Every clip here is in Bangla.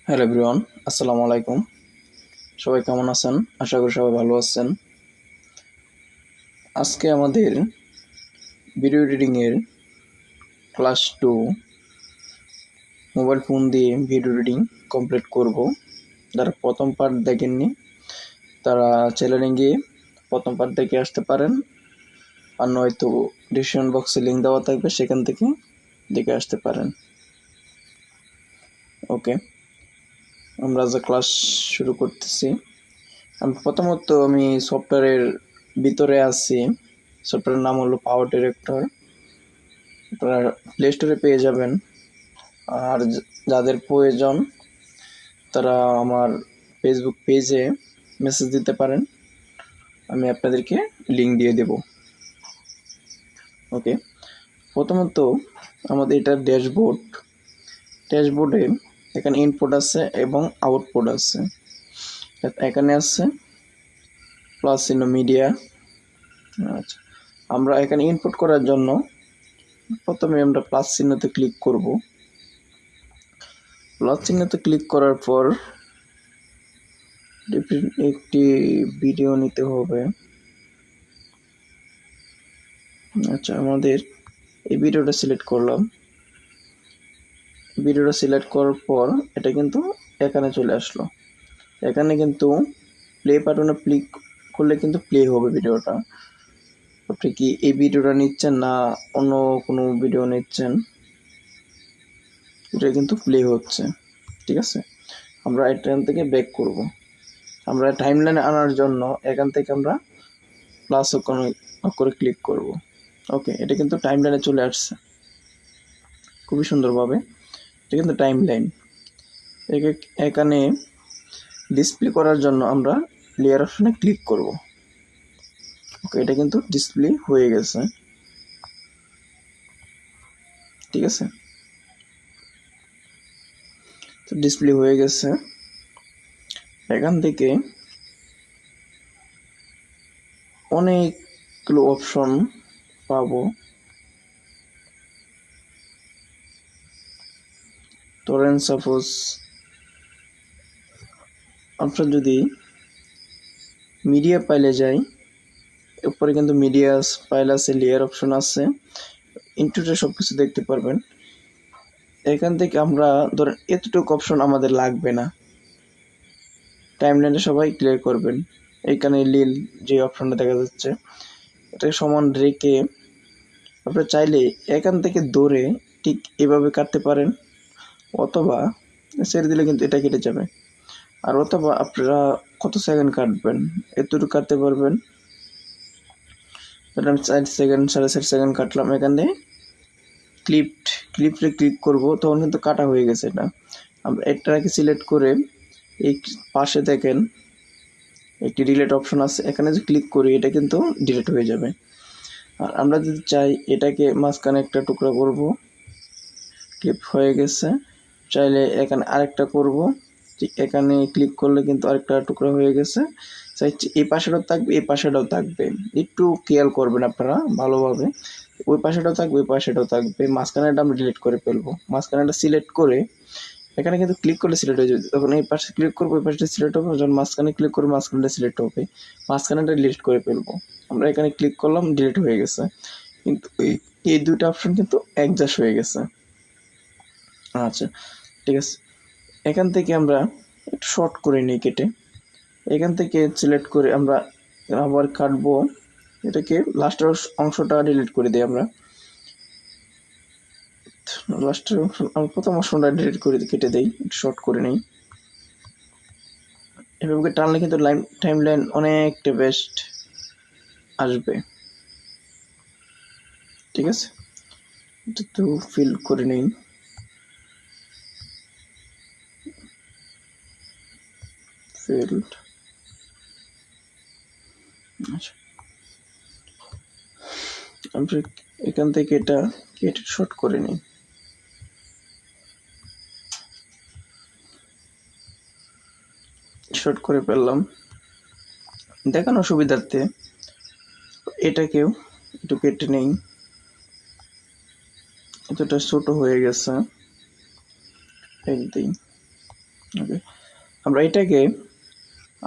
হ্যালো এভরিওয়ান, আসসালামু আলাইকুম। সবাই কেমন আছেন? আশা করি সবাই ভালো আছেন। আজকে আমাদের ভিডিও এডিটিংয়ের ক্লাস 2 মোবাইল ফোন দিয়ে ভিডিও এডিটিং কমপ্লিট করব। যারা প্রথম পার্ট দেখেননি তারা চ্যানেলে গিয়ে প্রথম পার্ট দেখে আসতে পারেন, আর নয়তো ডিসক্রিপশন বক্সে লিঙ্ক দেওয়া থাকবে, সেখান থেকে দেখে আসতে পারেন। ওকে, আমরা আজ ক্লাস শুরু করতেছি। প্রথমত আমি সফটওয়্যারের ভিতরে আছি। সফটওয়্যারের নাম হলো PowerDirector। আপনারা প্লে স্টোরে পেয়ে যাবেন। আর যাদের প্রয়োজন তারা আমার ফেসবুক পেজে মেসেজ দিতে পারেন, আমি আপনাদেরকে লিঙ্ক দিয়ে দেব। ওকে, প্রথমত আমাদের এটা ড্যাশবোর্ডে এখানে ইনপুট আছে এবং আউটপুট আছে। এখানে আছে প্লাস চিহ্ন মিডিয়া। আচ্ছা, আমরা এখানে ইনপুট করার জন্য প্রথমে আমরা প্লাস চিহ্নতে ক্লিক করব। প্লাস চিহ্নতে ক্লিক করার পর একটি ভিডিও নিতে হবে। আচ্ছা, আমাদের এই ভিডিওটা সিলেক্ট করলাম। ভিডিওটা সিলেক্ট করার পর এটা কিন্তু এখানে চলে আসলো। এখানে কিন্তু প্লে বাটনে ক্লিক করলে কিন্তু প্লে হবে ভিডিওটা। আপনি কি এই ভিডিওটা নিচ্ছেন না অন্য কোনো ভিডিও নিচ্ছেন, এটা কিন্তু প্লে হচ্ছে। ঠিক আছে, আমরা এখান থেকে ব্যাক করব। আমরা টাইমলাইনে আনার জন্য এখান থেকে আমরা প্লাস করে ক্লিক করব। ওকে, এটা কিন্তু টাইমলাইনে চলে আসছে খুবই সুন্দরভাবে। এটা কিন্তু টাইমলাইন। এখানে ডিসপ্লে করার জন্য আমরা লেয়ার অপশনে ক্লিক করব। ওকে, এটা কিন্তু ডিসপ্লে হয়ে গেছে। ঠিক আছে, তো ডিসপ্লে হয়ে গেছে। এখান থেকে অনেকগুলো অপশন পাবো। ধরেন সাপোজ আপনার যদি মিডিয়া ফাইলে যাই, উপরে কিন্তু মিডিয়া ফাইল আছে, লেয়ার অপশন আছে, ইনটুতে সব কিছু দেখতে পারবেন। এখান থেকে আমরা ধরেন এতটুকু অপশন আমাদের লাগবে না, টাইমলাইনে সবাই ক্লিয়ার করবেন। এইখানে লীল যে অপশনটা দেখা যাচ্ছে এটাকে সমান রেখে আপনারা চাইলে এখান থেকে ধরে ঠিক এভাবে কাটতে পারেন, অথবা ছেড়ে দিলে কিন্তু এটা কেটে যাবে। আর অথবা আপনারা কত সেকেন্ড কাটবেন এতটুকু কাটতে পারবেন। আমি 4 সেকেন্ড 4.5 সেকেন্ড কাটলাম। এখানে ক্লিপে ক্লিক করব, তখন কিন্তু কাটা হয়ে গেছে। এটা আমরা এটাকে সিলেক্ট করে এই পাশে দেখেন একটি ডিলিট অপশন আছে, এখানে যে ক্লিক করি এটা কিন্তু ডিলিট হয়ে যাবে। আর আমরা যদি চাই এটাকে মাঝখানে একটা টুকরা করব, ক্লিপ হয়ে গেছে। চাইলে এখানে আরেকটা করব, ঠিক এখানে ক্লিক করলে কিন্তু আরেকটা টুকরা হয়ে গেছে। চাইছি এই পাশেটাও থাকবে, এই পাশেটাও থাকবে, একটু খেয়াল করবেন আপনারা ভালোভাবে। ওই পাশেটাও থাকবে, ওই পাশেটাও থাকবে। মাঝখানেটা আমরা ডিলিট করে ফেলবো। মাঝখানেটা সিলেক্ট করে এখানে কিন্তু ক্লিক করলে সিলেক্ট হয়ে যাবে। তখন এই পাশে ক্লিক করবো, এই পাশে সিলেক্ট হবে। যখন মাঝখানে ক্লিক করবো মাঝখানেটা সিলেক্ট হবে, মাঝখানেটা ডিলিট করে ফেলবো। আমরা এখানে ক্লিক করলাম, ডিলিট হয়ে গেছে। কিন্তু এই দুইটা অপশন কিন্তু অ্যাডজাস্ট হয়ে গেছে। আচ্ছা, ঠিক আছে। এখান থেকে আমরা একটু শর্ট করে নিই কেটে। এখান থেকে সিলেক্ট করে আমরা আবার কাটবো। এটাকে লাস্টের অংশটা ডিলিট করে দিই আমরা। লাস্টের অংশ প্রথম অংশটা ডিলিট করে কেটে দেই, শর্ট করে নিই। এভাবে টানলে কিন্তু টাইমলাইন অনেকটা বেস্ট আসবে। ঠিক আছে, একটু ফিল করে নিই। ফিল্ড। আচ্ছা, আমরা এখান থেকে এটা কেটে শর্ট করে নিই। শর্ট করে ফেললাম দেখানো সুবিধার্থে। এটাকেও একটু কেটে নেই, এতটা ছোট হয়ে গেছে। একদিন ওকে, আমরা এটাকে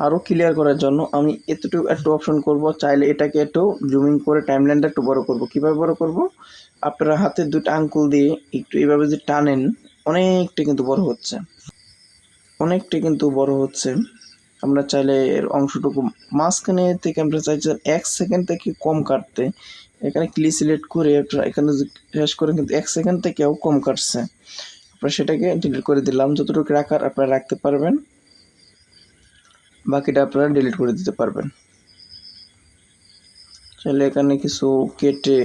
আরও ক্লিয়ার করার জন্য আমি একটু অপশন করব, চাইলে এটাকে একটু জুমিং করে টাইমলাইনটা একটু বড় করব। কীভাবে বড় করব? আপনারা হাতের দুটো আঙ্গুল দিয়ে একটু এইভাবে যে টানেন, অনেকটা কিন্তু বড় হচ্ছে। আমরা চাইলে এর অংশটুকু মাঝখানে থেকে আমরা চাইছি 1 সেকেন্ড থেকে কম কাটতে, এখানে ক্লিক সিলেক্ট করে আপনারা এখানে শেষ করে কিন্তু 1 সেকেন্ড থেকেও কম কাটছে। আপনারা সেটাকে ডিলিট করে দিলাম। যতটুকু রাখার আপনারা রাখতে পারবেন, বাকিটা আপনারা ডিলিট করে দিতে পারবেন। চাইলে এখানে কিছু কেটে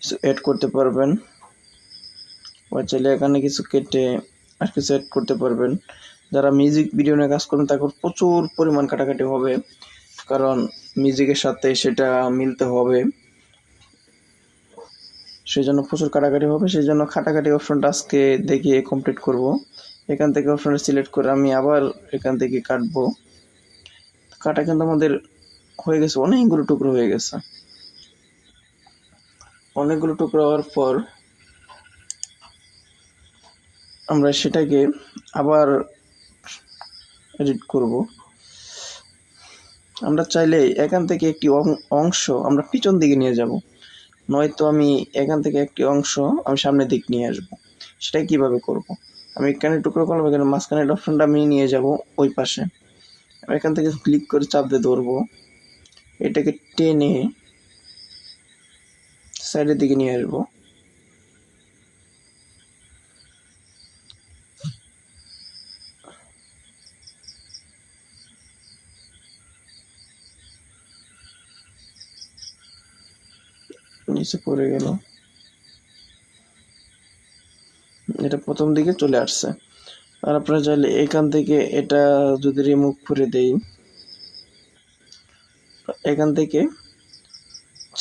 কিছু অ্যাড করতে পারবেন, বা চাইলে এখানে কিছু কেটে আর কিছু অ্যাড করতে পারবেন। যারা মিউজিক ভিডিও নিয়ে কাজ করবেন তাদের প্রচুর পরিমাণ কাটাকাটি হবে, কারণ মিউজিকের সাথে সেটা মিলতে হবে, সেই জন্য প্রচুর কাটাকাটি হবে। সেই জন্য কাটাকাটি অপশনটা আজকে দেখিয়ে কমপ্লিট করব। এখান থেকে অপশনটা সিলেক্ট করে আমি আবার এখান থেকে কাটবো। কাটা কিন্তু আমাদের হয়ে গেছে, অনেকগুলো টুকরো হয়ে গেছে। অনেকগুলো টুকরো হওয়ার পর আমরা সেটাকে আবার এডিট করব। আমরা চাইলে এখান থেকে একটি অংশ আমরা পিছন দিকে নিয়ে যাব, নয়তো আমি এখান থেকে একটি অংশ আমি সামনের দিক নিয়ে আসব। সেটা কিভাবে করব? আমি এখানে টুকরো করবো, এখানে মাঝখানের অপশনটা আমি নিয়ে যাব ওই পাশে। এখান থেকে ক্লিক করে চাপ দিয়ে ধরবো, এটাকে টেনে সাইডের দিকে নিয়ে আসবো। নিচে পড়ে গেল, এটা প্রথম দিকে চলে আসছে। আর আপনারা চাইলে এখান থেকে এটা যদি রিমুভ করে দেই, এখান থেকে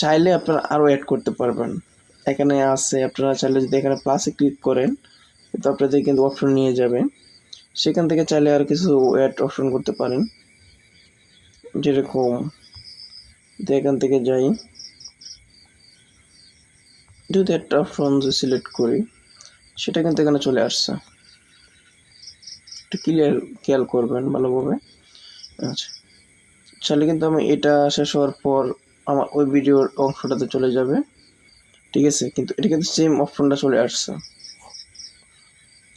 চাইলে আপনারা আরও অ্যাড করতে পারবেন। এখানে আছে, আপনারা চাইলে যদি এখানে প্লাসে ক্লিক করেন তো আপনাদের কিন্তু অপশন নিয়ে যাবে, সেখান থেকে চাইলে আর কিছু অ্যাড অপশন করতে পারেন। যেরকম এখান থেকে যাই, যদি একটা অপশন সিলেক্ট করি সেটা কিন্তু এখানে চলে আসছে। একটু খেয়াল করবেন ভালোভাবে। আচ্ছা, চাইলে কিন্তু আমি এটা শেষ হওয়ার পর আমার ওই ভিডিওর অংশটাতে চলে যাবে, ঠিক আছে? কিন্তু এটা কিন্তু সেম অপশনটা চলে আসছে।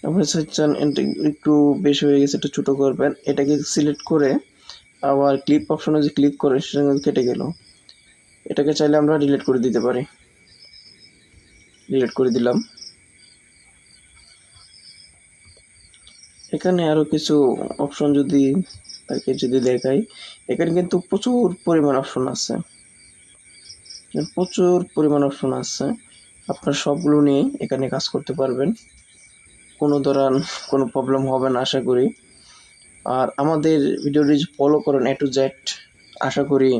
আপনি চাচ্ছেন একটু বেশি হয়ে গেছে, একটু ছোটো করবেন, এটাকে সিলেক্ট করে আবার ক্লিপ অপশনে যে ক্লিক করে সেটা কিন্তু কেটে গেল। এটাকে চাইলে আমরা ডিলিট করে দিতে পারি, ডিলিট করে দিলাম। এখানে আরও কিছু অপশন যদি দেখাই, এখানে কিন্তু প্রচুর পরিমাণ অপশন আছে, আপনার সবগুলো নিয়ে এখানে কাজ করতে পারবেন, কোনো প্রবলেম হবে না আশা করি। আর আমাদের ভিডিওটি ফলো করেন A to Z, আশা করি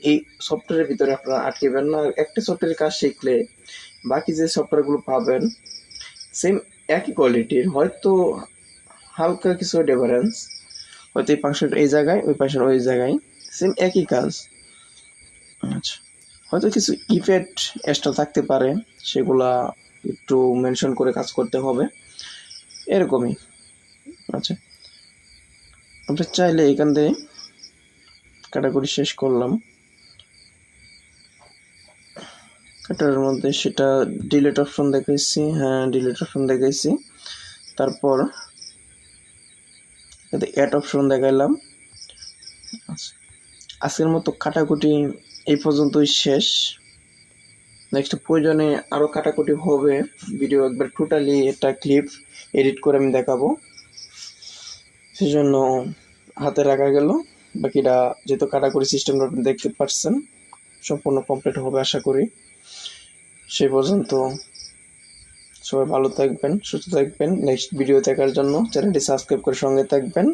এই সফটওয়্যারের ভিতরে আপনারা আটকেবেন না। একটা সফটওয়্যারের কাজ শিখলে বাকি যে সফটওয়্যারগুলো পাবেন সেম একই কোয়ালিটির, হয়তো হালকা কিছু ডিফারেন্স, হয়তো এই পাশের এই জায়গায় ওই পাশের ওই জায়গায় সেম একই কাজ। আচ্ছা, হয়তো কিছু ইফেক্ট এক্সট্রা থাকতে পারে, সেগুলা একটু মেনশন করে কাজ করতে হবে, এরকমই। আচ্ছা, আপনি চাইলে এখান থেকে কাটাকুটি শেষ করলাম, কাটার মধ্যে সেটা ডিলিট অপশন দেখাইছি, হ্যাঁ ডিলিট অপশন দেখাইছি, তারপর অ্যাড অপশন দেখাইলাম। আচ্ছা, আজকের মতো কাটাকুটি এই পর্যন্তই শেষ। নেক্সট প্রয়োজনে আরও কাটাকুটি হবে, ভিডিও একবার টোটালি একটা ক্লিপ এডিট করে আমি দেখাবো, সেজন্য হাতে রাখা গেল। বাকিটা যেহেতু কাটাকুটি সিস্টেমটা আপনি দেখতে পাচ্ছেন সম্পূর্ণ কমপ্লিট হবে আশা করি। সেই পর্যন্ত সবাই ভালো থাকবেন, সুস্থ থাকবেন। নেক্সট ভিডিও দেখার জন্য চ্যানেলটি সাবস্ক্রাইব করে সঙ্গে থাকবেন।